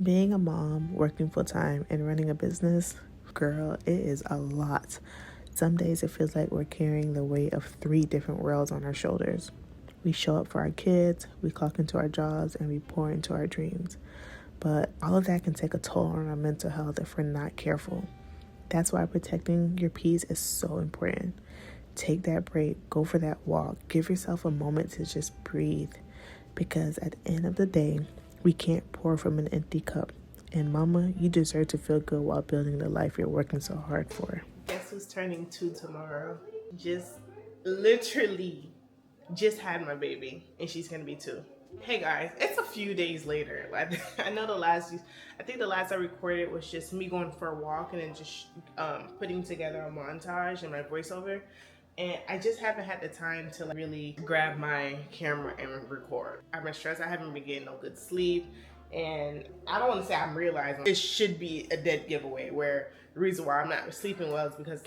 Being a mom, working full time, and running a business, girl, it is a lot. Some days it feels like we're carrying the weight of 3 different worlds on our shoulders. We show up for our kids, we clock into our jobs, and we pour into our dreams. But all of that can take a toll on our mental health if we're not careful. That's why protecting your peace is so important. Take that break, go for that walk, give yourself a moment to just breathe. Because at the end of the day, we can't pour from an empty cup. And mama, you deserve to feel good while building the life you're working so hard for. Guess who's turning 2 tomorrow? Literally just had my baby, and she's gonna be 2. Hey guys, it's a few days later. Like I know I think the last I recorded was just me going for a walk and then just putting together a montage and my voiceover. And I just haven't had the time to really grab my camera and record. I've been stressed. I haven't been getting no good sleep. And I don't want to say I'm realizing it should be a dead giveaway, where the reason why I'm not sleeping well is because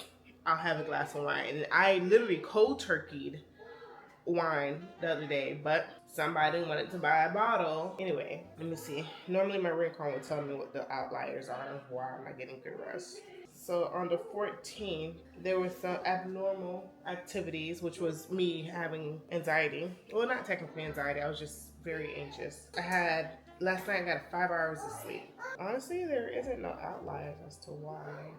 I'll have a glass of wine. And I literally cold turkeyed wine the other day, but somebody wanted to buy a bottle. Anyway, let me see. Normally my ring card would tell me what the outliers are and why I'm not getting good rest. So on the 14th, there were some abnormal activities, which was me having anxiety. Well, not technically anxiety, I was just very anxious. Last night I got 5 hours of sleep. Honestly, there isn't no outliers as to why.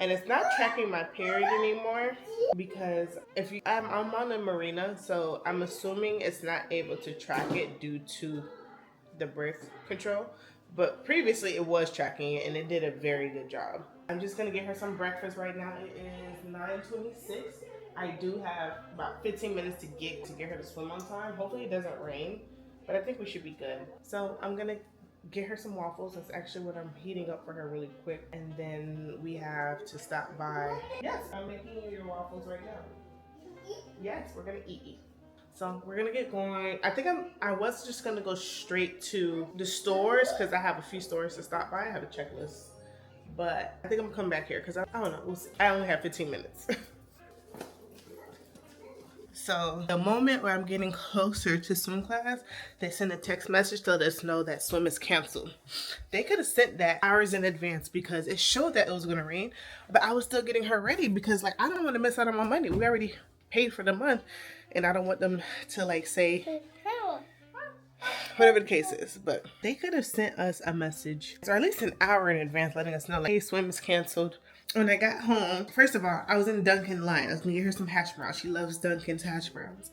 And it's not tracking my period anymore because I'm on the marina, so I'm assuming it's not able to track it due to the birth control. But previously it was tracking it and it did a very good job. I'm just gonna get her some breakfast right now. It is 9:26. I do have about 15 minutes to get her to swim on time. Hopefully it doesn't rain, but I think we should be good. So I'm gonna get her some waffles. That's actually what I'm heating up for her really quick. And then we have to stop by. Yes, I'm making you your waffles right now. Yes, we're gonna eat. So we're gonna get going. I was just gonna go straight to the stores because I have a few stores to stop by. I have a checklist. But I think I'm gonna come back here because I don't know. We'll see. I only have 15 minutes. So the moment where I'm getting closer to swim class, they send a text message to let us know that swim is canceled. They could have sent that hours in advance because it showed that it was gonna rain, but I was still getting her ready because I don't want to miss out on my money. We already paid for the month, and I don't want them to say whatever the case is. But they could have sent us a message, or at least an hour in advance, letting us know hey, swim is canceled. When I got home, first of all, I was in Dunkin' line. I was gonna get her some hash browns. She loves Dunkin's hash browns.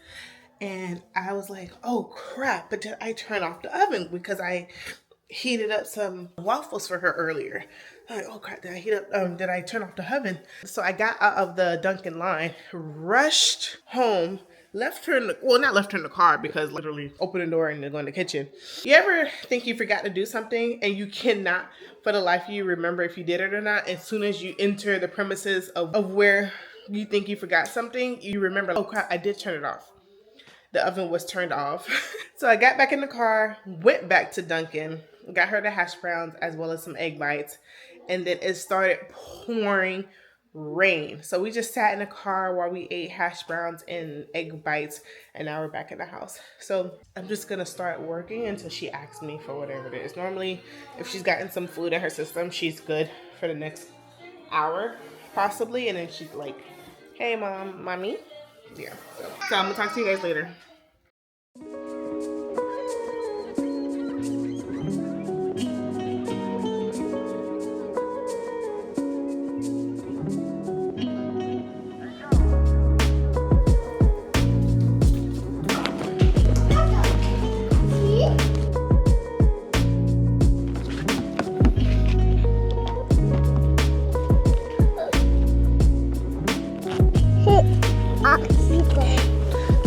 And I was like, oh crap, but did I turn off the oven? Because I heated up some waffles for her earlier. I'm like, oh crap, did I turn off the oven? So I got out of the Dunkin' line, rushed home, not left her in the car because literally open the door and go in the kitchen. You ever think you forgot to do something and you cannot for the life of you remember if you did it or not? As soon as you enter the premises of where you think you forgot something, you remember, oh crap, I did turn it off. The oven was turned off. So I got back in the car, went back to Dunkin', got her the hash browns as well as some egg bites, and then it started pouring rain. So we just sat in the car while we ate hash browns and egg bites, and now we're back in the house. So I'm just gonna start working until she asks me for whatever it is. Normally, if she's gotten some food in her system, she's good for the next hour, possibly, and then she's like, hey mom, mommy. Yeah, so I'm gonna talk to you guys later.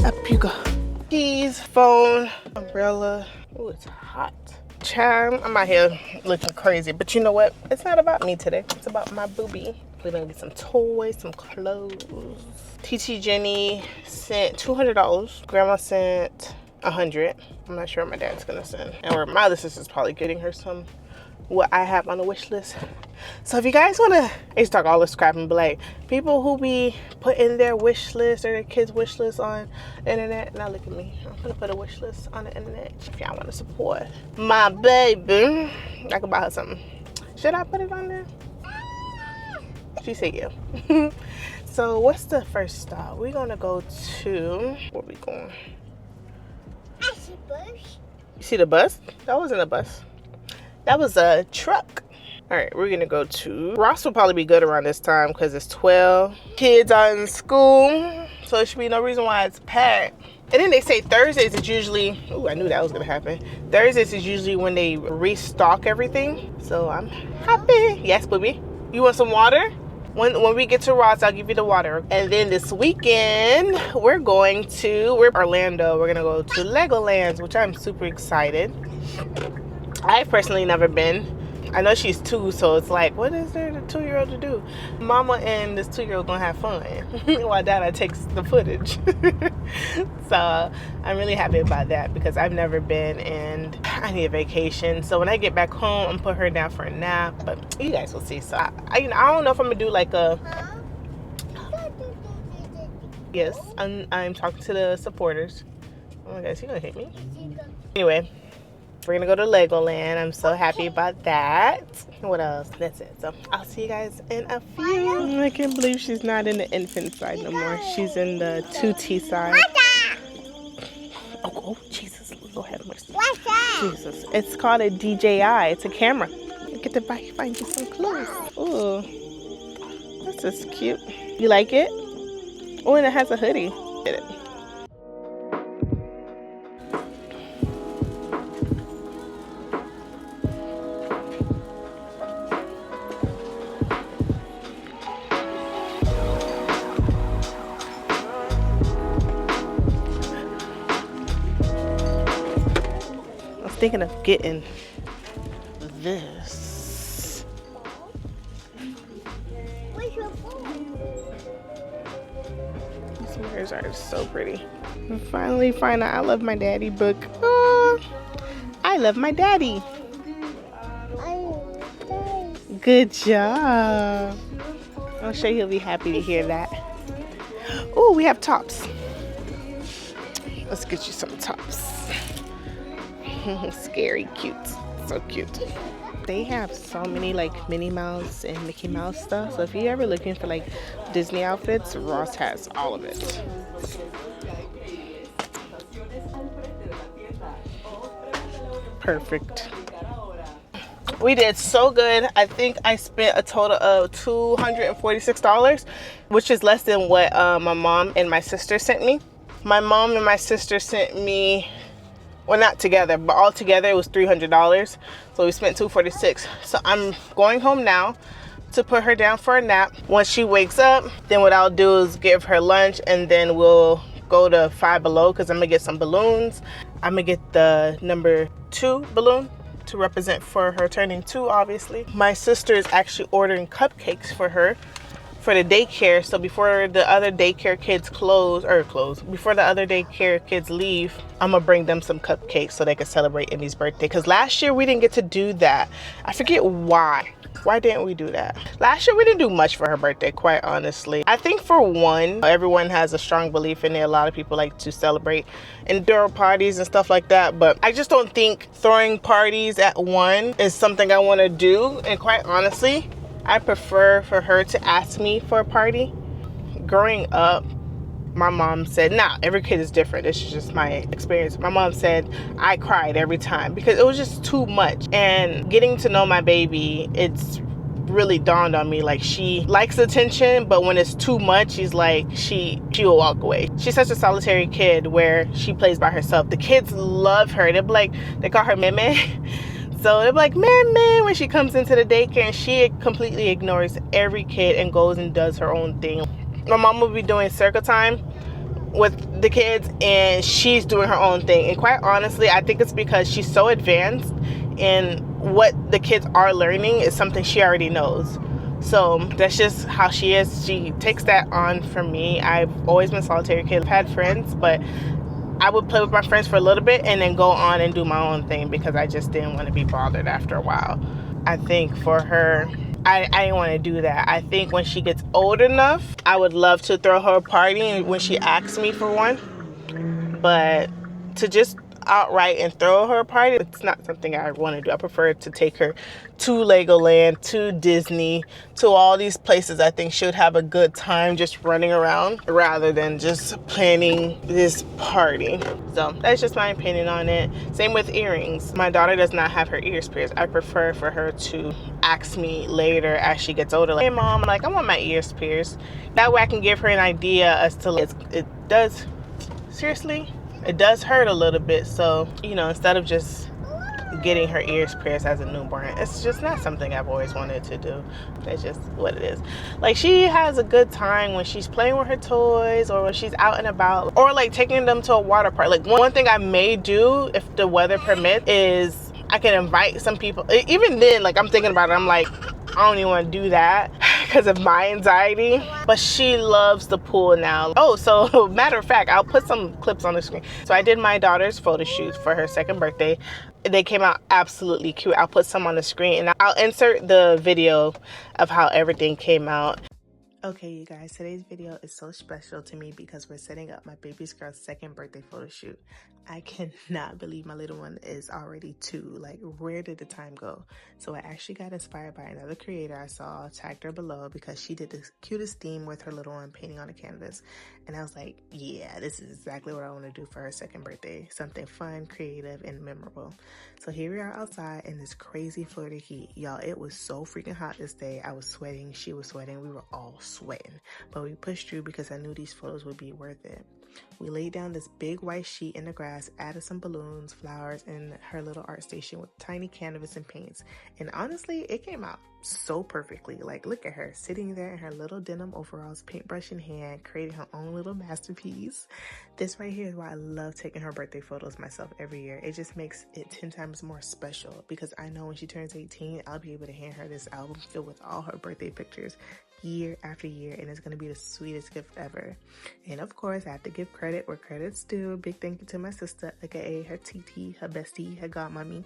Up you go. Keys, phone, umbrella. Oh, it's hot. Child, I'm out here looking crazy, but you know what? It's not about me today. It's about my booby. We're gonna get some toys, some clothes. TT Jenny sent $200. Grandma sent 100. I'm not sure what my dad's gonna send. And where my other sister's probably getting her some what I have on the wish list. So if you guys wanna, I used to talk all this crap and be like, people who be putting their wish list or their kids' wish list on the internet. Now look at me. I'm gonna put a wish list on the internet. If y'all wanna support my baby, I can buy her something. Should I put it on there? She said yeah. So what's the first stop? We're gonna go to, where we going? I see bus. You see the bus? That wasn't a bus. That was a truck. All right, we're gonna go to, Ross will probably be good around this time because it's 12. Kids are in school, so there should be no reason why it's packed. And then they say Thursdays is usually, ooh, I knew that was gonna happen. Thursdays is usually when they restock everything. So I'm happy. Yes, booby. You want some water? When we get to Ross, I'll give you the water. And then this weekend, we're Orlando. We're gonna go to Legoland, which I'm super excited. I've personally never been. I know she's 2, so it's like, what is there the 2-year-old to do? Mama and this 2-year-old gonna have fun while Dada takes the footage. So I'm really happy about that because I've never been and I need a vacation. So when I get back home, I'm put her down for a nap, but you guys will see. So I don't know if I'm gonna do like a, yes, I'm talking to the supporters. Oh my gosh, he's gonna hit me. Anyway, we're gonna go to Legoland. I'm so happy about that. What else? That's it. So I'll see you guys in a few. I can't believe she's not in the infant side no more. She's in the 2T side. Oh, Jesus, Lord have mercy. Jesus, it's called a DJI. It's a camera. Get to find you some clothes. Ooh, that's just cute. You like it? Oh, and it has a hoodie. Get it. Thinking of getting this. Where's your phone? These mirrors are so pretty. I finally find an I Love My Daddy book. Oh, I love my daddy. Good job. I'm sure he'll be happy to hear that. Oh, we have tops. Let's get you some tops. Scary cute, so cute. They have so many like Minnie Mouse and Mickey Mouse stuff, so if you're ever looking for like Disney outfits, Ross has all of it. Perfect. We did so good. I think I spent a total of $246, which is less than what my mom and my sister sent me. My mom and my sister sent me, well, not together, but all together it was $300. So we spent $246. So I'm going home now to put her down for a nap. Once she wakes up, then what I'll do is give her lunch, and then we'll go to Five Below because I'm gonna get some balloons. I'm gonna get the number 2 balloon to represent for her turning 2, obviously. My sister is actually ordering cupcakes for her for the daycare, so before the other daycare kids before the other daycare kids leave, I'm gonna bring them some cupcakes so they can celebrate Emmy's birthday, because last year we didn't get to do that. I forget why didn't we do that? Last year we didn't do much for her birthday, quite honestly. I think for one, everyone has a strong belief in it. A lot of people like to celebrate and throw parties and stuff like that, but I just don't think throwing parties at one is something I want to do. And quite honestly, I prefer for her to ask me for a party. Growing up, my mom said, nah, every kid is different. This is just my experience. My mom said I cried every time because it was just too much. And getting to know my baby, it's really dawned on me, like, she likes attention, but when it's too much, she's like, she will walk away. She's such a solitary kid where she plays by herself. The kids love her. They're like, they call her Meme. So they're like, man, when she comes into the daycare, and she completely ignores every kid and goes and does her own thing. My mom will be doing circle time with the kids, and she's doing her own thing. And quite honestly, I think it's because she's so advanced, and what the kids are learning is something she already knows. So that's just how she is. She takes that on from me. I've always been a solitary kid. I've had friends, but I would play with my friends for a little bit and then go on and do my own thing because I just didn't want to be bothered after a while. I think for her, I didn't want to do that. I think when she gets old enough, I would love to throw her a party when she asks me for one. But to just outright and throw her a party, it's not something I want to do. I prefer to take her to Legoland, to Disney, to all these places. I think she would have a good time just running around rather than just planning this party. So that's just my opinion on it. Same with earrings. My daughter does not have her ears pierced. I prefer for her to ask me later as she gets older, like, hey mom, like I want my ears pierced. That way I can give her an idea as to it does, seriously, it does hurt a little bit. So, you know, instead of just getting her ears pierced as a newborn, it's just not something I've always wanted to do. That's just what it is. Like, she has a good time when she's playing with her toys or when she's out and about, or like taking them to a water park. Like, one thing I may do if the weather permits is I can invite some people. Even then, like, I'm thinking about it, I'm like, I don't even want to do that because of my anxiety. But she loves the pool now. Oh, so matter of fact, I'll put some clips on the screen. So I did my daughter's photo shoot for her second birthday. They came out absolutely cute. I'll put some on the screen and I'll insert the video of how everything came out. Okay, you guys, today's video is so special to me because we're setting up my baby's girl's second birthday photo shoot. I cannot believe my little one is already 2. Like, where did the time go? So I actually got inspired by another creator I saw, tagged her below because she did the cutest theme with her little one painting on a canvas. And I was like, yeah, this is exactly what I want to do for her second birthday. Something fun, creative, and memorable. So here we are outside in this crazy Florida heat. Y'all, it was so freaking hot this day. I was sweating, she was sweating, we were all sweating. But we pushed through because I knew these photos would be worth it. We laid down this big white sheet in the grass, added some balloons, flowers, and her little art station with tiny canvas and paints. And honestly, it came out so perfectly. Like, look at her sitting there in her little denim overalls, paintbrush in hand, creating her own little masterpiece. This right here is why I love taking her birthday photos myself every year. It just makes it 10 times more special because I know when she turns 18, I'll be able to hand her this album filled with all her birthday pictures year after year, and it's going to be the sweetest gift ever. And of course, I have to give credit where credit's due. Big thank you to my sister, aka her TT, her bestie, her godmommy,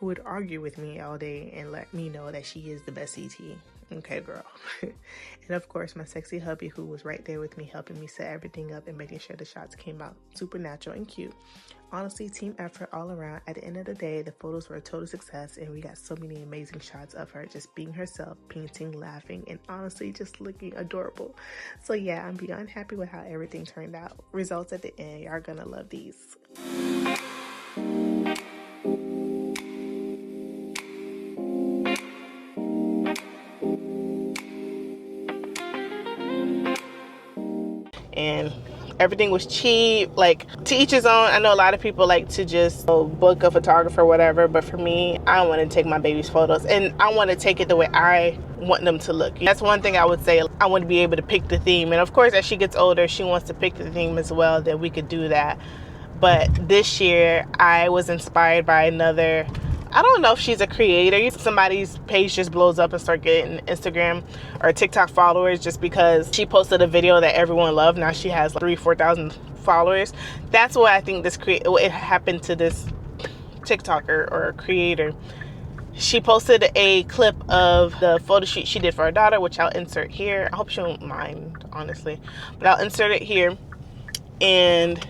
who would argue with me all day and let me know that she is the best CT. Okay, girl. And of course, my sexy hubby, who was right there with me, helping me set everything up and making sure the shots came out super natural and cute. Honestly, team effort all around. At the end of the day, the photos were a total success, and we got so many amazing shots of her just being herself, painting, laughing, and honestly just looking adorable. So yeah, I'm beyond happy with how everything turned out. Results at the end, y'all are gonna love these. And everything was cheap. Like, to each his own. I know a lot of people like to just book a photographer or whatever, but for me, I want to take my baby's photos and I want to take it the way I want them to look. That's one thing I would say. I want to be able to pick the theme, and of course as she gets older, she wants to pick the theme as well, that we could do that. But this year I was inspired by another, I don't know if she's a creator. Somebody's page just blows up and start getting Instagram or TikTok followers just because she posted a video that everyone loved. Now she has like 3,000-4,000 followers. That's what I think it happened to this TikToker or creator. She posted a clip of the photo shoot she did for her daughter, which I'll insert here. I hope she won't mind, honestly, but I'll insert it here. And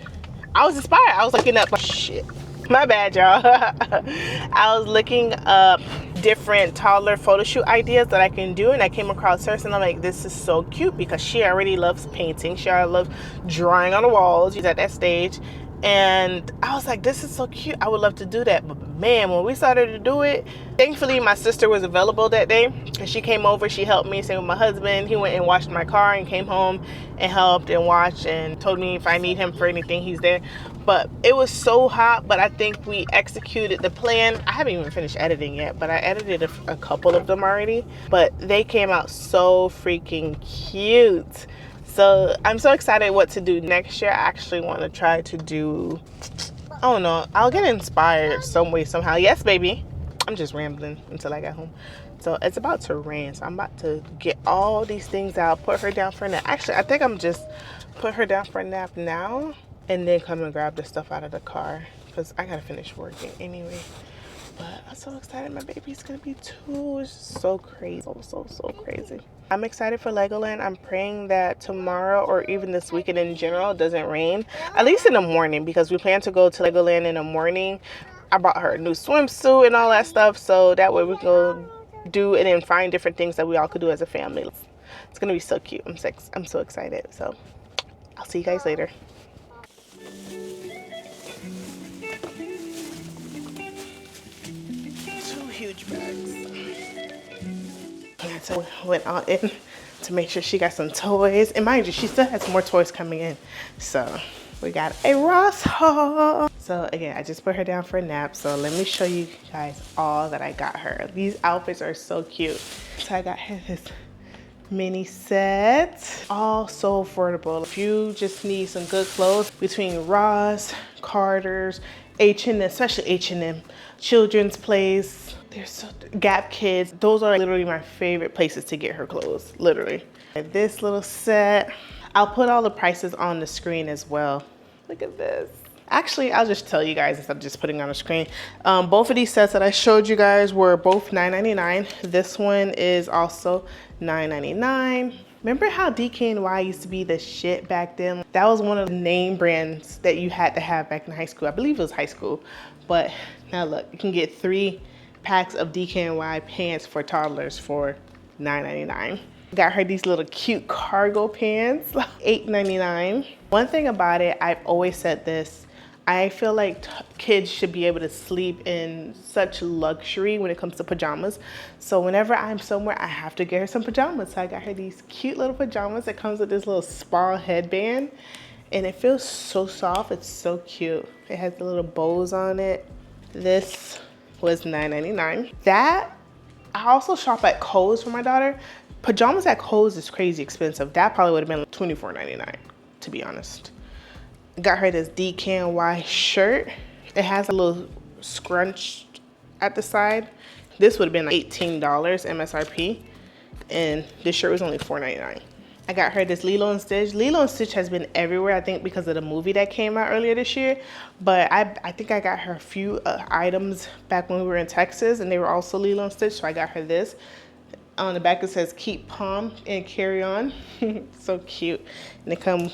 I was inspired. I was looking up, shit, my bad, y'all. I was looking up different toddler photo shoot ideas that I can do, and I came across hers, and I'm like, this is so cute because she already loves painting. She already loves drawing on the walls. She's at that stage. And I was like, this is so cute. I would love to do that. But man, when we started to do it, thankfully my sister was available that day, and she came over. She helped me. Same with my husband. He went and washed my car and came home and helped and watched and told me if I need him for anything, he's there. But it was so hot, but I think we executed the plan. I haven't even finished editing yet, but I edited a couple of them already. But they came out so freaking cute. So I'm so excited what to do next year. I actually want to try to do, I don't know, I'll get inspired some way, somehow. Yes, baby. I'm just rambling until I get home. So it's about to rain, so I'm about to get all these things out, put her down for a nap. Actually, I think I'm just put her down for a nap now and then come and grab the stuff out of the car because I gotta finish working anyway. But I'm so excited. My baby's gonna be 2. It's just so crazy. So crazy. I'm excited for Legoland. I'm praying that tomorrow or even this weekend in general doesn't rain. At least in the morning, because we plan to go to Legoland in the morning. I bought her a new swimsuit and all that stuff, so that way we can go do and then find different things that we all could do as a family. It's gonna be so cute. I'm so excited. So I'll see you guys later. 2 huge bags. So went out in to make sure she got some toys. And mind you, she still has more toys coming in. So we got a Ross haul. So again, I just put her down for a nap. So let me show you guys all that I got her. These outfits are so cute. So I got her this mini set, all so affordable. If you just need some good clothes between Ross, Carter's, H&M, especially H&M, Children's Place, there's so Gap Kids, those are literally my favorite places to get her clothes, literally. This little set, I'll put all the prices on the screen as well. Look at this. Actually, I'll just tell you guys instead of just putting on the screen. Both of these sets that I showed you guys were both $9.99. This one is also $9.99. Remember how DKNY used to be the shit back then? That was one of the name brands that you had to have back in high school. I believe it was high school. But now look, you can get 3 packs of DKNY pants for toddlers for $9.99. Got her these little cute cargo pants, $8.99. One thing about it, I've always said this, I feel like kids should be able to sleep in such luxury when it comes to pajamas. So whenever I'm somewhere, I have to get her some pajamas. So I got her these cute little pajamas that comes with this little spa headband. And it feels so soft, it's so cute. It has the little bows on it. This was $9.99. That, I also shop at Kohl's for my daughter. Pajamas at Kohl's is crazy expensive. That probably would have been like $24.99, to be honest. Got her this DKNY shirt. It has a little scrunch at the side. This would have been like $18 MSRP, and this shirt was only $4.99. I got her this Lilo and Stitch. Lilo and Stitch has been everywhere, I think, because of the movie that came out earlier this year. But I think I got her a few items back when we were in Texas, and they were also Lilo and Stitch, so I got her this. On the back it says keep calm and carry on. So cute. And they come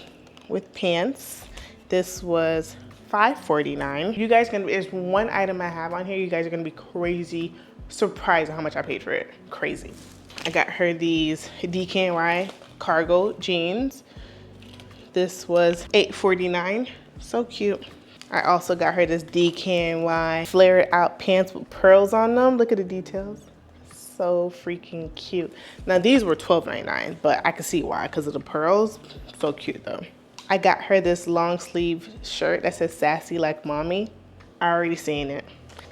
with pants. This was $5.49. You guys there's one item I have on here. You guys are gonna be crazy surprised at how much I paid for it. Crazy. I got her these DKNY cargo jeans. This was $8.49. So cute. I also got her this DKNY flared out pants with pearls on them. Look at the details. So freaking cute. Now these were $12.99, but I can see why, because of the pearls. So cute though. I got her this long sleeve shirt that says sassy like mommy. I already seen it.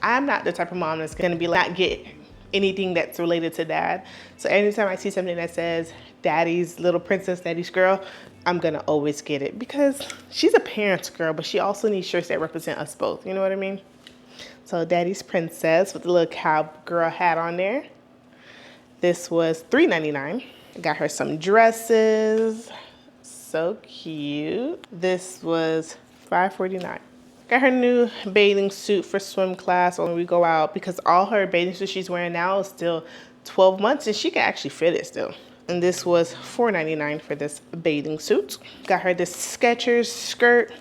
I'm not the type of mom that's gonna be like, not get anything that's related to dad. So anytime I see something that says daddy's little princess, daddy's girl, I'm gonna always get it, because she's a parent's girl, but she also needs shirts that represent us both. You know what I mean? So daddy's princess with the little cowgirl hat on there. This was $3.99. I got her some dresses. So cute. This was $5.49. Got her new bathing suit for swim class when we go out, because all her bathing suit she's wearing now is still 12 months and she can actually fit it still. And this was $4.99 for this bathing suit. Got her this Skechers skirt.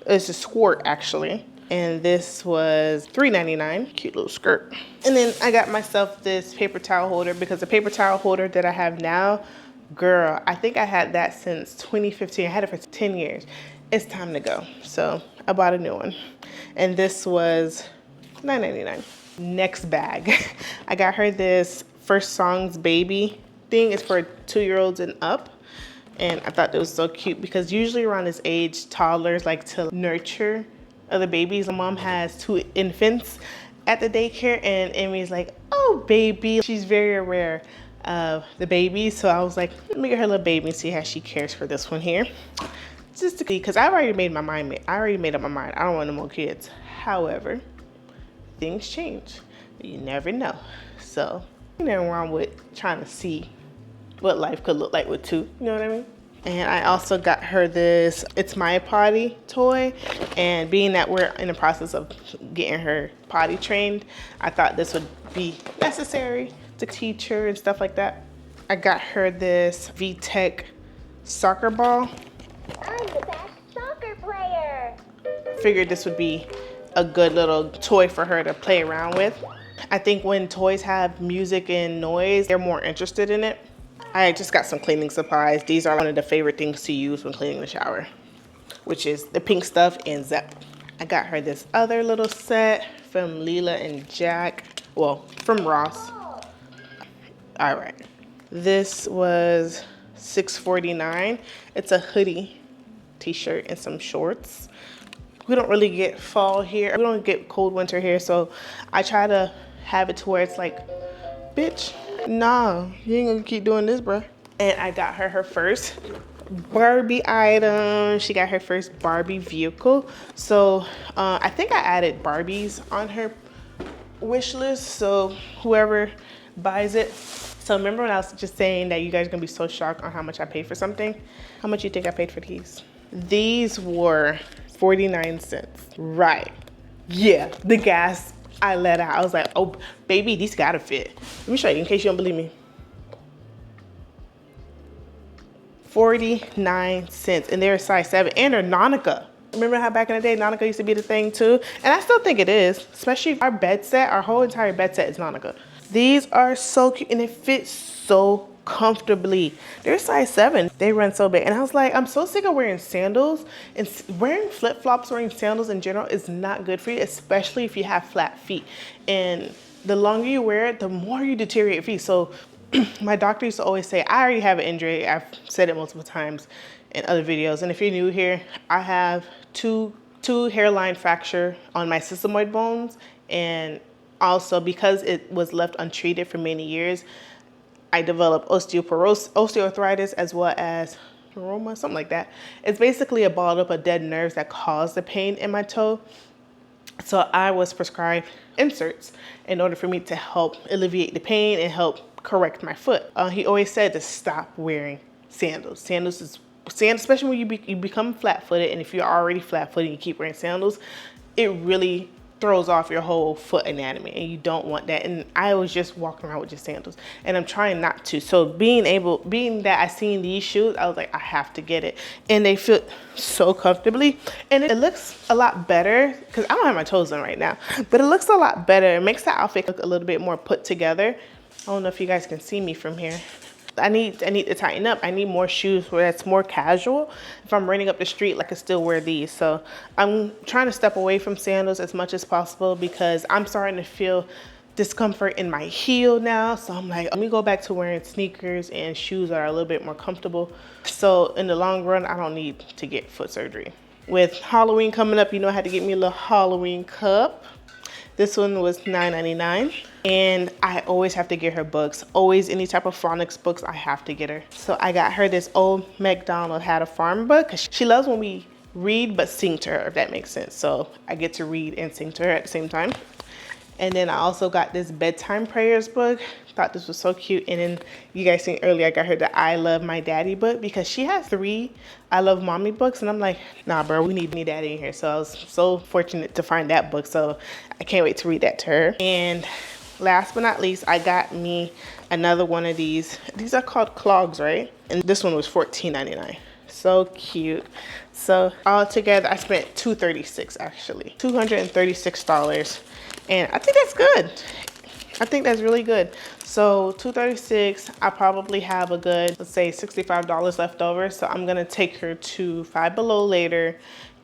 It's a skirt actually. And this was $3.99. Cute little skirt. And then I got myself this paper towel holder, because the paper towel holder that I have now, girl, I think I had that since 2015. I had it for 10 years. It's time to go. So I bought a new one. And this was $9.99. Next bag. I got her this First Songs Baby thing. It's for 2-year-olds and up. And I thought that was so cute, because usually around this age, toddlers like to nurture other babies. My mom has 2 infants at the daycare, and Emmy's like, oh baby. She's very aware of the baby, so I was like, let me get her little baby and see how she cares for this one here, just to, because I've already made my mind. I already made up my mind. I don't want no more kids. However, things change. You never know. So nothing wrong with trying to see what life could look like with 2. You know what I mean? And I also got her this It's My Potty toy. And being that we're in the process of getting her potty trained, I thought this would be necessary to teach her and stuff like that. I got her this VTech soccer ball. I'm the best soccer player. Figured this would be a good little toy for her to play around with. I think when toys have music and noise, they're more interested in it. I just got some cleaning supplies. These are one of the favorite things to use when cleaning the shower, which is the pink stuff and Zep. I got her this other little set from Leela and Jack. Well, from Ross. All right. This was $6.49. It's a hoodie, t-shirt, and some shorts. We don't really get fall here. We don't get cold winter here, so I try to have it to where it's like, bitch, nah, you ain't gonna keep doing this, bruh. And I got her first Barbie item. She got her first Barbie vehicle. So I think I added Barbies on her wish list, so whoever buys it. So remember when I was just saying that you guys are gonna be so shocked on how much I paid for something? How much you think I paid for these? These were 49 cents. Right. Yeah, the gas I let out. I was like, oh, baby, these gotta fit. Let me show you in case you don't believe me. 49 cents, and they're a size 7, and they're Nautica. Remember how back in the day, Nautica used to be the thing too? And I still think it is, especially our bed set, our whole entire bed set is Nautica. These are so cute, and it fits so comfortably. They're size 7. They run so big. And I was like, I'm so sick of wearing sandals, and wearing flip-flops, wearing sandals in general is not good for you, especially if you have flat feet. And the longer you wear it, the more you deteriorate your feet. So my doctor used to always say, I already have an injury. I've said it multiple times in other videos. And if you're new here, I have two hairline fracture on my sesamoid bones. And also because it was left untreated for many years, I developed osteoarthritis as well as neuroma, something like that. It's basically a balled up of dead nerves that cause the pain in my toe. So I was prescribed inserts in order for me to help alleviate the pain and help correct my foot. He always said to stop wearing sandals. Sandals, especially when you become flat-footed, and if you're already flat-footed and you keep wearing sandals, it really throws off your whole foot anatomy, and you don't want that. And I was just walking around with just sandals, and I'm trying not to. So being that I seen these shoes, I was like, I have to get it. And they fit so comfortably, and it looks a lot better because I don't have my toes on right now, but it looks a lot better. It makes the outfit look a little bit more put together. I don't know if you guys can see me from here. I need to tighten up. I need more shoes where that's more casual. If I'm running up the street, I can still wear these. So I'm trying to step away from sandals as much as possible because I'm starting to feel discomfort in my heel now. So I'm like, let me go back to wearing sneakers and shoes that are a little bit more comfortable. So in the long run, I don't need to get foot surgery. With Halloween coming up, you know, I had to get me a little Halloween cup. This one was $9.99. And I always have to get her books. Always any type of phonics books, I have to get her. So I got her this Old MacDonald Had a Farm book because she loves when we read but sing to her, if that makes sense. So I get to read and sing to her at the same time. And then I also got this bedtime prayers book. Thought this was so cute. And then you guys seen earlier, I got her the I Love My Daddy book because she has 3 I Love Mommy books. And I'm like, nah, bro, we need me daddy in here. So I was so fortunate to find that book. So I can't wait to read that to her. And last but not least, I got me another one of these. These are called clogs, right? And this one was $14.99. So cute. So all together, I spent $236 actually. $236. And I think that's good. I think that's really good. So $236, I probably have a good, let's say $65 left over. So I'm gonna take her to Five Below later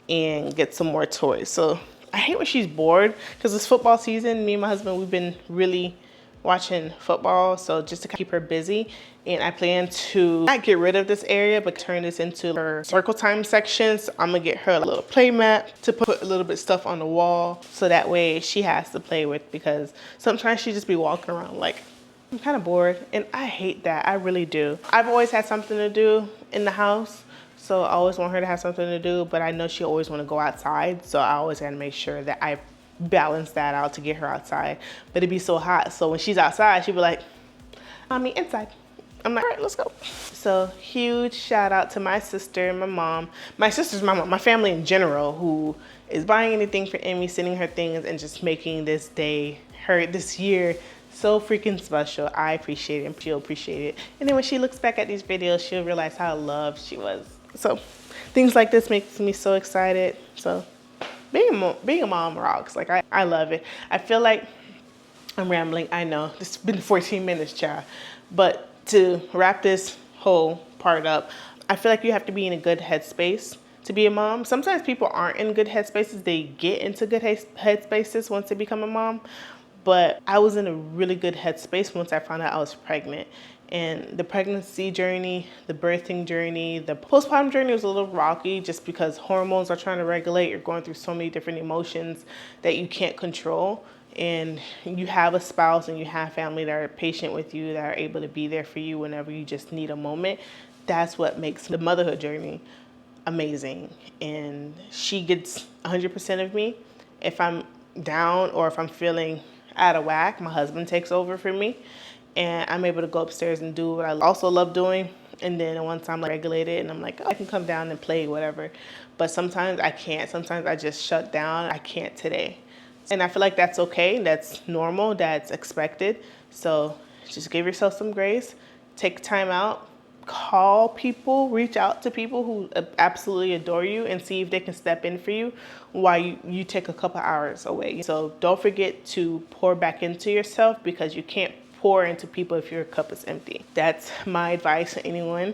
and get some more toys. So I hate when she's bored because it's football season. Me and my husband, we've been really watching football. So just to keep her busy. And I plan to not get rid of this area, but turn this into her circle time section. So I'm gonna get her a little play mat to put a little bit of stuff on the wall. So that way she has to play with, because sometimes she just be walking around like, I'm kind of bored. And I hate that, I really do. I've always had something to do in the house. So I always want her to have something to do, but I know she always want to go outside. So I always got to make sure that I balance that out to get her outside. But it'd be so hot. So when she's outside, she'd be like, Mommy, inside. I'm like, all right, let's go. So huge shout out to my sister and my mom. My sister's mom, my family in general, who is buying anything for Emmy, sending her things, and just making this day, this year, so freaking special. I appreciate it, and she'll appreciate it. And then when she looks back at these videos, she'll realize how loved she was. So things like this makes me so excited. So being a mom rocks. Like, I love it. I feel like I'm rambling. I know this has been 14 minutes, child. But to wrap this whole part up, I feel like you have to be in a good headspace to be a mom. Sometimes people aren't in good headspaces. They get into good headspaces once they become a mom. But I was in a really good headspace once I found out I was pregnant. And the pregnancy journey, the birthing journey, the postpartum journey was a little rocky just because hormones are trying to regulate. You're going through so many different emotions that you can't control. And you have a spouse and you have family that are patient with you, that are able to be there for you whenever you just need a moment. That's what makes the motherhood journey amazing. And she gets 100% of me. If I'm down or if I'm feeling out of whack, my husband takes over for me. And I'm able to go upstairs and do what I also love doing. And then once I'm like regulated and I'm like, oh, I can come down and play, whatever. But sometimes I can't. Sometimes I just shut down. I can't today. And I feel like that's okay. That's normal. That's expected. So just give yourself some grace. Take time out. Call people. Reach out to people who absolutely adore you and see if they can step in for you while you take a couple hours away. So don't forget to pour back into yourself, because you can't pour into people if your cup is empty. That's my advice to anyone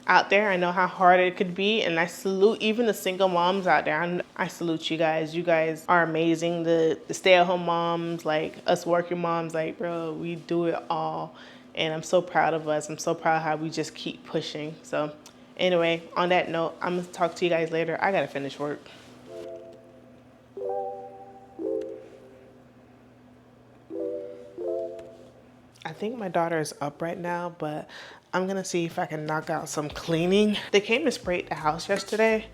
out there. I know how hard it could be, and I salute even the single moms out there. I salute you guys. You guys are amazing. The stay-at-home moms, like us working moms, like, bro, we do it all. And I'm so proud of us. I'm so proud how we just keep pushing. So anyway, on that note, I'm gonna talk to you guys later. I gotta finish work. I think my daughter is up right now, but I'm gonna see if I can knock out some cleaning. They came and sprayed the house yesterday,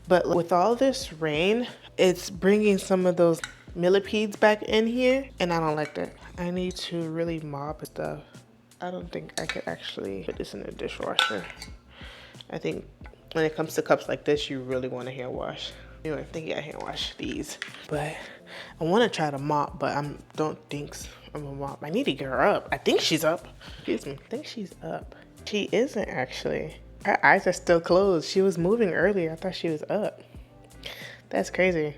but with all this rain, it's bringing some of those millipedes back in here, and I don't like that. I need to really mop stuff. I don't think I could actually put this in the dishwasher. I think when it comes to cups like this, you really want to hand wash. Anyway, I think I hand wash these, but I want to try to mop, but I don't think I'm gonna mop. I need to get her up. I think she's up. Excuse me. I think she's up. She isn't actually. Her eyes are still closed. She was moving earlier. I thought she was up. That's crazy.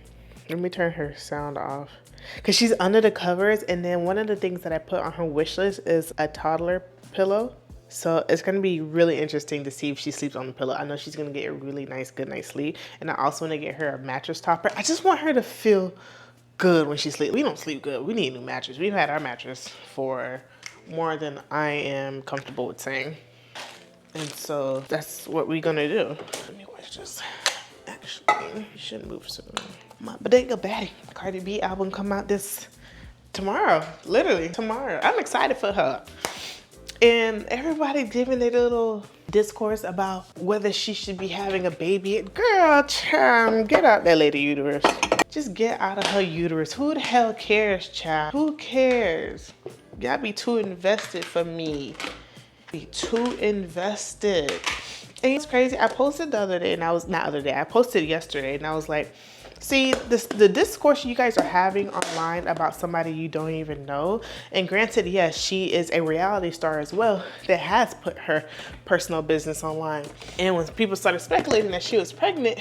Let me turn her sound off, because she's under the covers. And then one of the things that I put on her wish list is a toddler pillow. So it's going to be really interesting to see if she sleeps on the pillow. I know she's going to get a really nice, good night's sleep. And I also want to get her a mattress topper. I just want her to feel good when she sleeps. We don't sleep good. We need a new mattress. We've had our mattress for more than I am comfortable with saying. And so that's what we're going to do. Let me watch this. Actually, you shouldn't move soon. My Bodega Baddie Cardi B album come out tomorrow. Literally tomorrow. I'm excited for her. And everybody giving their little discourse about whether she should be having a baby. Girl, child, get out that lady uterus. Just get out of her uterus. Who the hell cares, child? Who cares? Y'all be too invested for me. Be too invested. And it's crazy. I posted the other day, and I posted yesterday, and I was like, see, the discourse you guys are having online about somebody you don't even know. And granted, yes, she is a reality star as well that has put her personal business online. And when people started speculating that she was pregnant,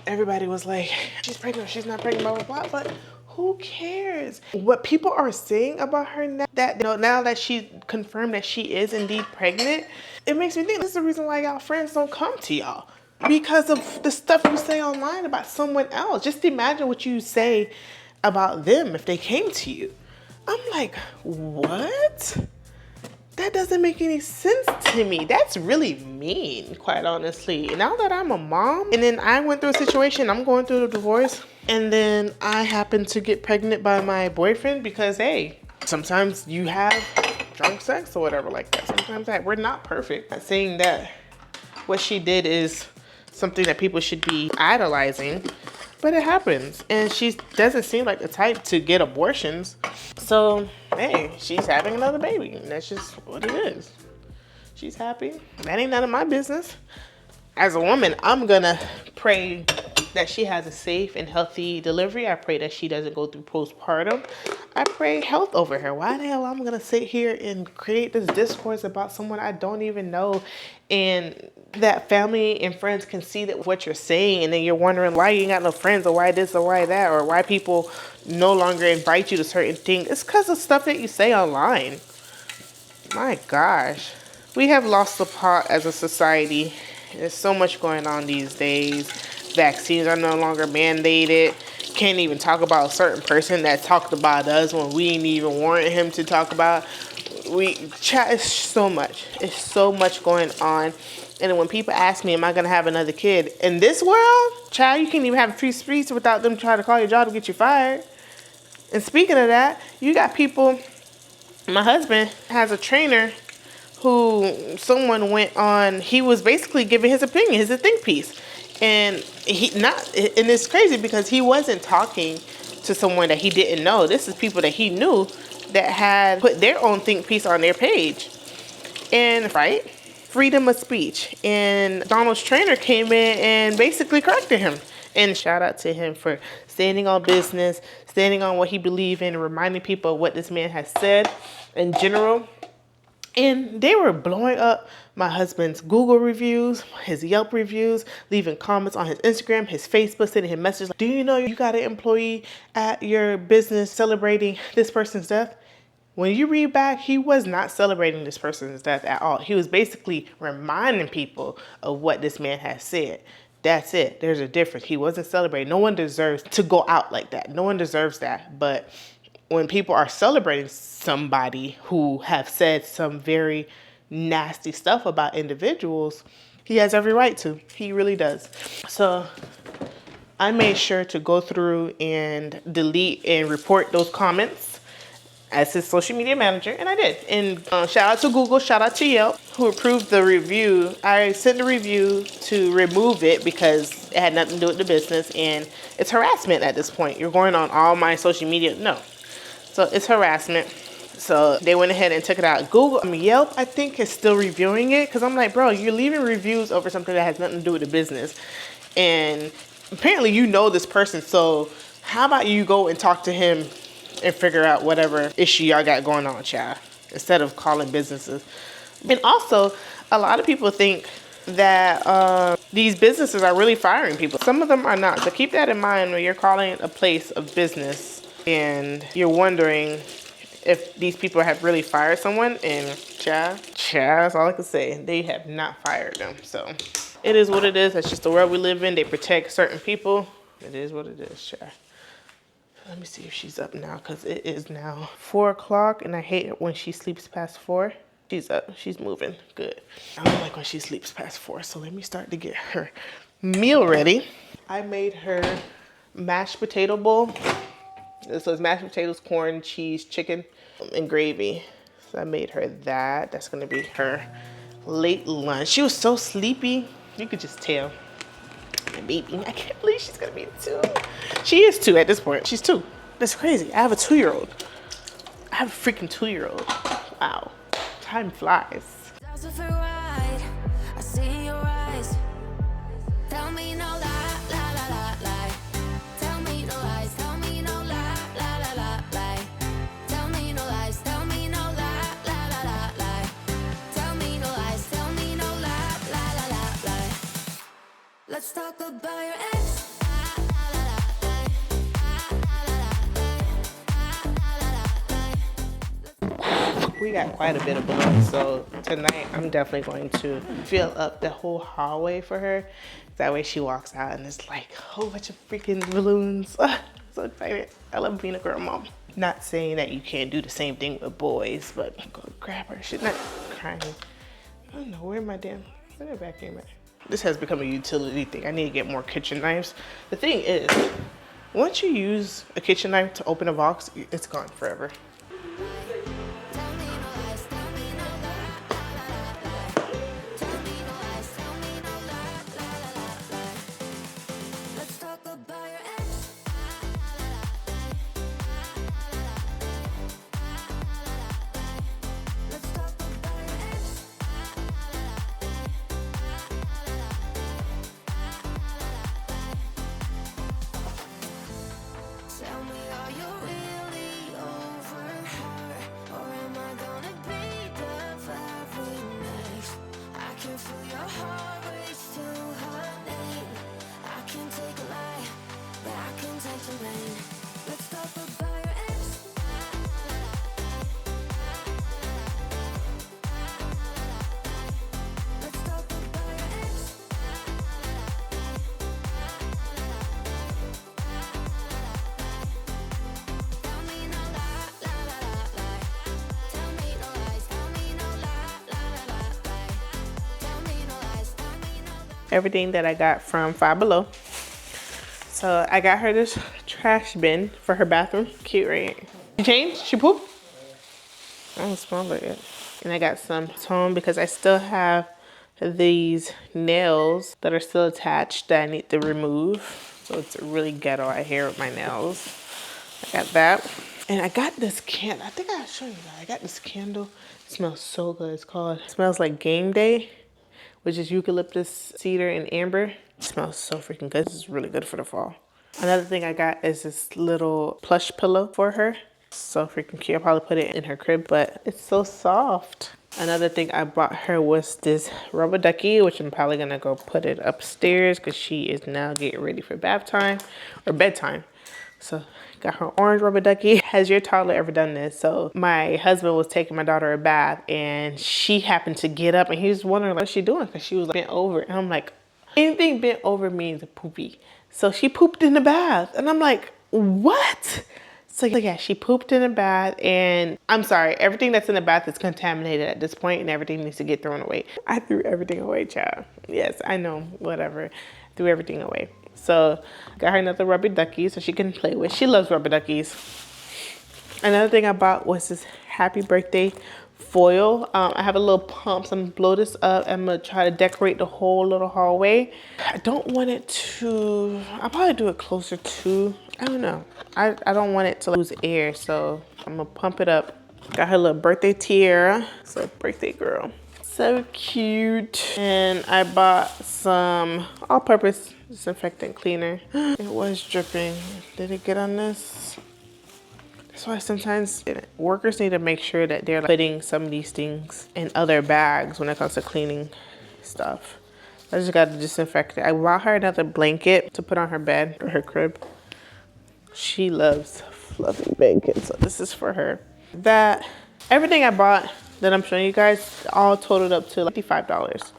everybody was like, she's pregnant, she's not pregnant, blah, blah, blah. But who cares? What people are saying about her now that she confirmed that she is indeed pregnant, it makes me think this is the reason why y'all friends don't come to y'all. Because of the stuff you say online about someone else. Just imagine what you say about them if they came to you. I'm like, what? That doesn't make any sense to me. That's really mean, quite honestly. Now that I'm a mom, and then I went through a situation, I'm going through a divorce, and then I happen to get pregnant by my boyfriend because, hey, sometimes you have drunk sex or whatever like that. Sometimes we're not perfect. I'm not saying that what she did is something that people should be idolizing, but it happens. And she doesn't seem like the type to get abortions. So, hey, she's having another baby, and that's just what it is. she's happy. That ain't none of my business. As a woman, I'm gonna pray that she has a safe and healthy delivery. I pray that she doesn't go through postpartum. I pray health over her. Why the hell I'm gonna sit here and create this discourse about someone I don't even know, and that family and friends can see that what you're saying, and then you're wondering why you ain't got no friends, or why this or why that, or why people no longer invite you to certain things. It's because of stuff that you say online. My gosh. We have lost the plot as a society. There's so much going on these days. Vaccines are no longer mandated. Can't even talk about a certain person that talked about us when we didn't even want him to talk about. It's so much. It's so much going on. And when people ask me, am I going to have another kid? In this world, child, you can't even have free speech without them trying to call your job to get you fired. And speaking of that, you got people, my husband has a trainer who someone went on, he was basically giving his opinion, his think piece. And it's crazy because he wasn't talking to someone that he didn't know. This is people that he knew that had put their own think piece on their page. And right, freedom of speech. And Donald's trainer came in and basically corrected him. And shout out to him for standing on business, standing on what he believed in, and reminding people of what this man has said in general. And they were blowing up my husband's Google reviews, his Yelp reviews, leaving comments on his Instagram, his Facebook, sending him messages like, do you know you got an employee at your business celebrating this person's death? When you read back, he was not celebrating this person's death at all. He was basically reminding people of what this man has said. That's it. There's a difference. He wasn't celebrating. No one deserves to go out like that. No one deserves that. But when people are celebrating somebody who have said some very nasty stuff about individuals, he has every right to. He really does. So I made sure to go through and delete and report those comments as his social media manager, and I did. And shout out to Google, shout out to Yelp, who approved the review. I sent the review to remove it because it had nothing to do with the business, and it's harassment at this point. You're going on all my social media. No. So it's harassment. So they went ahead and took it out. Yelp, I think, is still reviewing it, because I'm like, bro, you're leaving reviews over something that has nothing to do with the business. And apparently you know this person, so how about you go and talk to him and figure out whatever issue y'all got going on, child, instead of calling businesses. And also, a lot of people think that these businesses are really firing people. Some of them are not. So keep that in mind when you're calling a place of business and you're wondering if these people have really fired someone. And child, that's all I can say. They have not fired them. So it is what it is. That's just the world we live in. They protect certain people. It is what it is, child. Let me see if she's up now, because it is now 4 o'clock, and I hate it when she sleeps past 4. She's up. She's moving. Good. I don't like when she sleeps past 4, so let me start to get her meal ready. I made her mashed potato bowl. So it's mashed potatoes, corn, cheese, chicken, and gravy. So I made her that. That's going to be her late lunch. She was so sleepy. You could just tell. My baby. I can't believe she's going to be 2. She is 2 at this point. She's 2. That's crazy. I have a 2-year-old. I have a freaking 2-year-old. Wow. Time flies. I see your eyes. Tell me no lie, lie, lie, lie, lie. Tell me no lies, tell me no lie, lie, lie, lie, lie. Tell me no lies, tell me no lie, lie, lie, lie, lie. Tell me no lies, tell me no lie, lie, lie, lie, lie. Let's talk about your ex. We got quite a bit of balloons, so tonight I'm definitely going to fill up the whole hallway for her. That way she walks out and it's like a whole bunch of freaking balloons. So excited. I love being a girl mom. Not saying that you can't do the same thing with boys, but go grab her. She's not crying. I don't know, where my damn, where that vacuum at? This has become a utility thing. I need to get more kitchen knives. The thing is, once you use a kitchen knife to open a box, it's gone forever. everything that I got from Five Below. So I got her this trash bin for her bathroom. Cute, right? She changed? She pooped? I don't smell it yet. And I got some tone because I still have these nails that are still attached that I need to remove. So it's really ghetto out here with my nails. I got that. And I got this candle. I think I'll show you that. I got this candle. It smells so good. It smells like Game Day, which is eucalyptus, cedar, and amber. It smells so freaking good. This is really good for the fall. Another thing I got is this little plush pillow for her. So freaking cute. I'll probably put it in her crib, but it's so soft. Another thing I bought her was this rubber ducky, which I'm probably gonna go put it upstairs because she is now getting ready for bath time or bedtime. So got her orange rubber ducky. Has your toddler ever done this? So my husband was taking my daughter a bath and she happened to get up and he was wondering like, what's she doing? Because she was like, bent over. And I'm like, anything bent over means poopy. So she pooped in the bath. And I'm like, what? So yeah, she pooped in the bath, and I'm sorry, everything that's in the bath is contaminated at this point and everything needs to get thrown away. I threw everything away, child. Yes, I know, whatever. Threw everything away. So got her another rubber ducky so she can play with. She loves rubber duckies. Another thing I bought was this happy birthday foil. I have a little pump, so I'm gonna blow this up. I'm gonna try to decorate the whole little hallway. I don't want it to, I'll probably do it closer to, I don't know. I don't want it to lose air, so I'm gonna pump it up. Got her little birthday tiara. So birthday girl. So cute. And I bought some all-purpose disinfectant cleaner. It was dripping. Did it get on this? That's why sometimes workers need to make sure that they're putting some of these things in other bags when it comes to cleaning stuff. I just got to disinfect it. I bought her another blanket to put on her bed or her crib. She loves fluffy blankets, so this is for her. Everything I bought that I'm showing you guys all totaled up to like $55.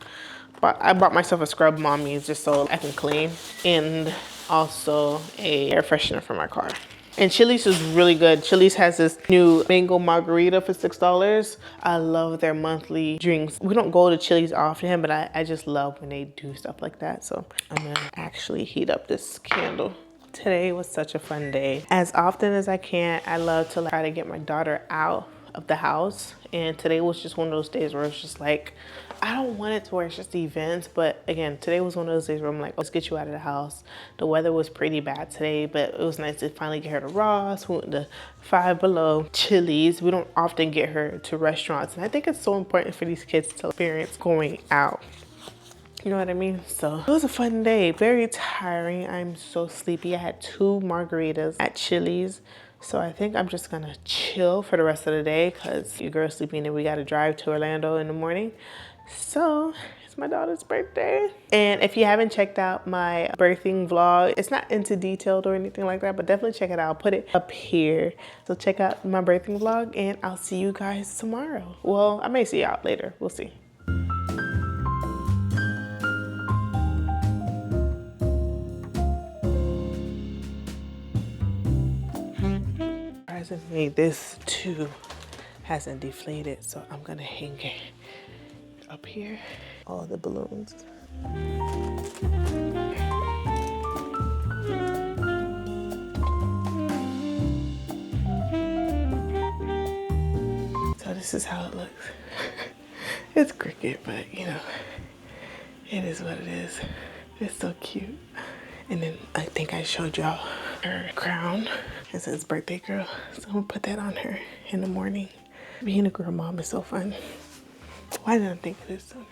But I bought myself a scrub mommy just so I can clean, and also a air freshener for my car. And Chili's is really good. Chili's has this new mango margarita for $6. I love their monthly drinks. We don't go to Chili's often, but I just love when they do stuff like that. So I'm gonna actually heat up this candle. Today was such a fun day. As often as I can, I love to try to get my daughter out of the house. And today was just one of those days where it's just like, I don't want it to where it's just events, but again, today was one of those days where I'm like, let's get you out of the house. The weather was pretty bad today, but it was nice to finally get her to Ross. We went to Five Below, Chili's. We don't often get her to restaurants, and I think it's so important for these kids to experience going out. You know what I mean? So it was a fun day, very tiring. I'm so sleepy. I had 2 margaritas at Chili's. So I think I'm just gonna chill for the rest of the day because your girl's sleeping and we gotta drive to Orlando in the morning. So it's my daughter's birthday. And if you haven't checked out my birthing vlog, it's not into detailed or anything like that, but definitely check it out. I'll put it up here. So check out my birthing vlog and I'll see you guys tomorrow. Well, I may see you out later. We'll see. Surprisingly, this too hasn't deflated, so I'm gonna hang it up here. All the balloons. So this is how it looks. It's cricket, but you know, it is what it is. It's so cute. And then I think I showed y'all her crown. It says birthday girl. So I'm gonna put that on her in the morning. Being a girl mom is so fun. Why didn't I think of this sooner?